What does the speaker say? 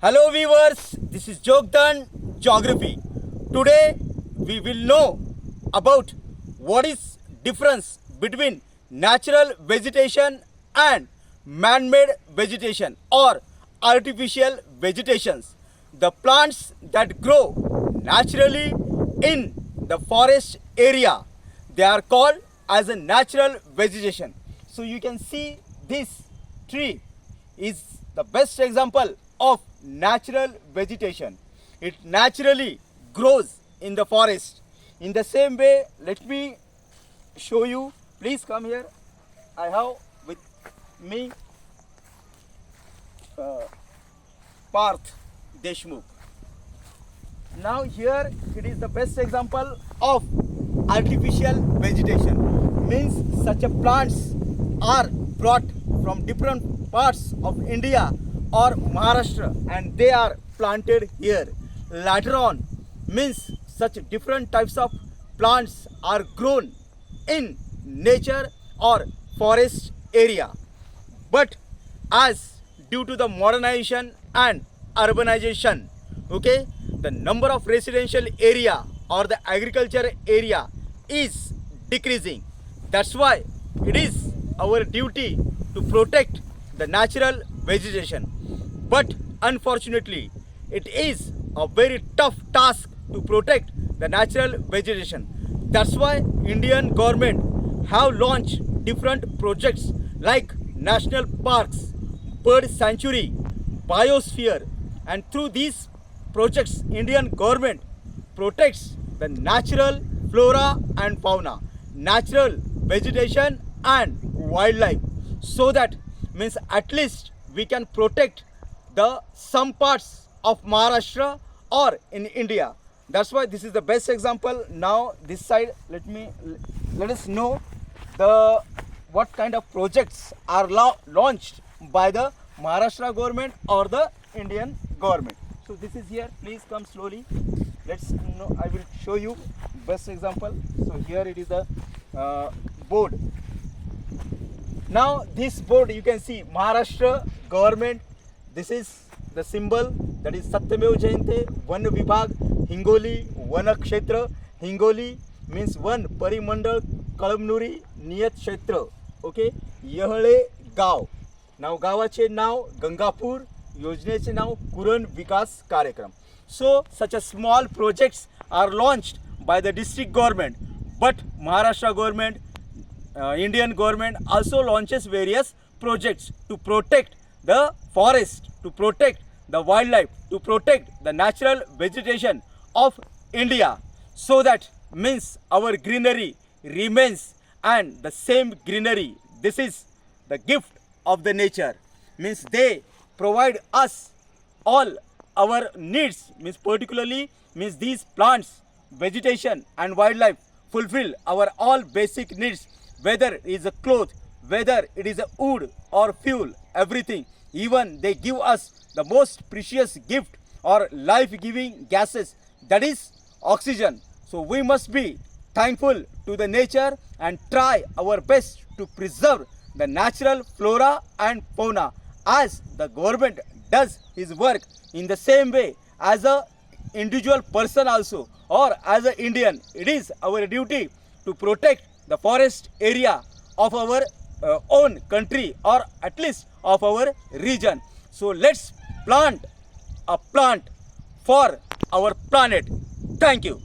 Hello viewers, this is Jogdan Geography. Today we will know about what is difference between natural vegetation and man-made vegetation or artificial vegetations. The plants that grow naturally in the forest area, they are called as a natural vegetation. So you can see this tree is the best example of natural vegetation. It naturally grows in the forest. In the same way, let me show you. Please come here. I have with me Parth Deshmukh. Now here it is the best example of artificial vegetation. Means such a plants are brought from different parts of India or Maharashtra and they are planted here. Later on, means such different types of plants are grown in nature or forest area. But as due to the modernization and urbanization, okay, the number of residential area or the agriculture area is decreasing. That's why it is our duty to protect the natural vegetation. But unfortunately, it is a very tough task to protect the natural vegetation. That's why Indian government have launched different projects like national parks, bird sanctuary, biosphere, and through these projects, Indian government protects the natural flora and fauna, natural vegetation and wildlife, so that means at least we can protect the some parts of Maharashtra or in India. That's why this is the best example. Now this side, let us know the what kind of projects are launched by the Maharashtra government or the Indian government. So this is here. Please come slowly. Let's know. I will show you best example. So here it is the board. Now this board you can see Maharashtra government. This is the symbol, that is Satyamev Jayante, Van Vibhag, Hingoli, Vana Kshetra. Hingoli means one, Parimandal, Kalamnuri, Niyat Kshetra. Okay, Yahle Gav. Now गावाचे नाव गंगापूर, योजनेचे नाव कुरण विकास कार्यक्रम. So such a small projects are launched by the district government, but Maharashtra government, Indian government also launches various projects to protect the forest, to protect the wildlife, to protect the natural vegetation of India, so that means our greenery remains, and the same greenery, this is the gift of the nature, means they provide us all our needs, means particularly means these plants, vegetation and wildlife fulfill our all basic needs, whether it is a cloth, whether it is a wood or fuel, everything. Even they give us the most precious gift or life-giving gases, that is oxygen. So we must be thankful to the nature and try our best to preserve the natural flora and fauna, as the government does his work. In the same way, as a individual person also, or as an Indian, it is our duty to protect the forest area of our own country, or at least of our region. So let's plant a plant for our planet. Thank you.